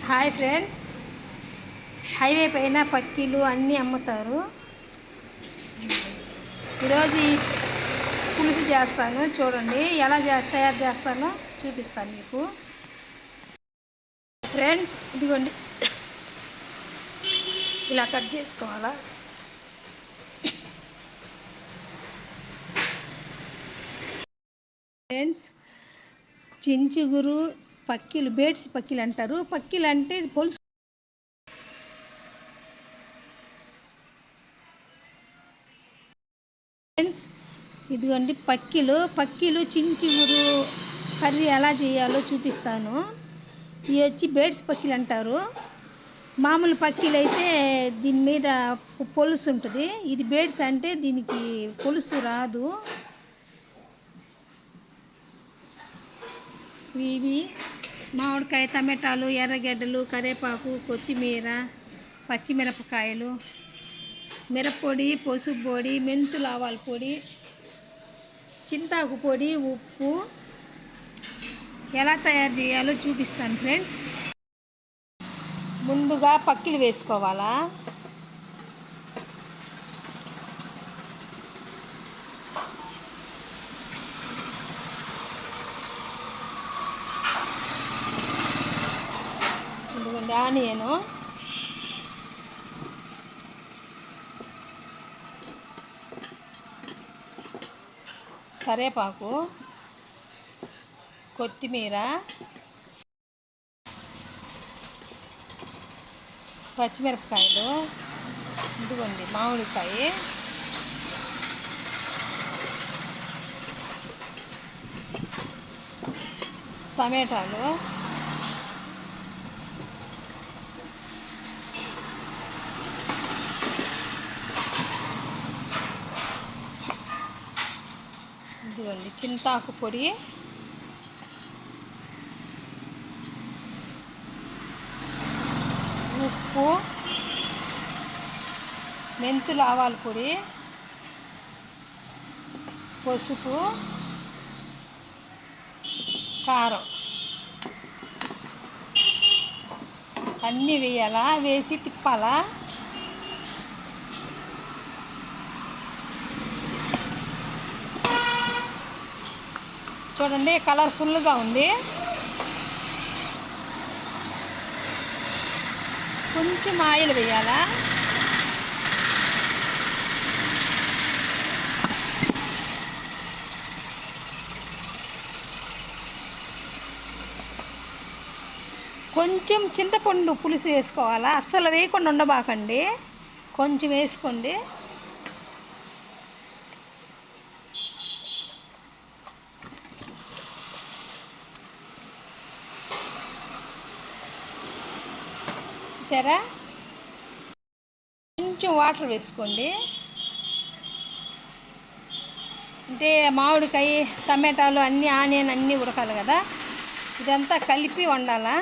Hi friends, highway పైన పక్కీలు అన్నీ అమ్ముతారు. ఈరోజు ఈ పులుసు చేస్తాను, చూడండి ఎలా తయారు చేస్తానో చూపిస్తాను మీకు. ఫ్రెండ్స్ ఇదిగోండి, ఇలా కట్ చేసుకోవాలా. ఫ్రెండ్స్, చించుగురు పక్కీలు, బేడ్స్ పక్కీలు అంటారు. పక్కీలు అంటే ఇది పొలుసు. ఫ్రెండ్స్ ఇదిగోండి పక్కీలు చించుగురు కర్రీ ఎలా చేయాలో చూపిస్తాను. ఇవి వచ్చి బేడ్స్ పక్కీలు అంటారు. మామూలు పక్కీలు అయితే దీని మీద పొలుసు ఉంటుంది. ఇది బేడ్స్ అంటే దీనికి పొలుసు రాదు. ఇవి మామిడికాయ, టమాటాలు, ఎర్రగడ్డలు, కరివేపాకు, కొత్తిమీర, పచ్చిమిరపకాయలు, మిరప్పొడి, పసుపు పొడి, మెంతులు, ఆవాల పొడి, చింతాకు పొడి, ఉప్పు. ఎలా తయారు చేయాలో చూపిస్తాను ఫ్రెండ్స్. ముందుగా పక్కీలు వేసుకోవాలా. ఇదిగోండి ఆనియను, కరివేపాకు, కొత్తిమీర, పచ్చిమిరపకాయలు, ఇదిగోండి మామిడికాయ, టమాటాలు, ఇదిగోండి చింతాకు పొడి, ఉప్పు, మెంతులు, ఆవాల పొడి, పసుపు, కారం అన్నీ వేయాలా. వేసి తిప్పాలా. చూడండి కలర్ఫుల్గా ఉంది. కొంచెం ఆయిల్ వేయాలా. కొంచెం చింతపండు పులుసు వేసుకోవాలా. అస్సలు వేయకుండా ఉండబాకండి, కొంచెం వేసుకోండి. చూసారా, కొంచెం వాటర్ వేసుకోండి. అంటే మామిడికాయ, టమాటాలు అన్నీ, ఆనియన్ అన్నీ ఉడకాలి కదా. ఇదంతా కలిపి వండాలా.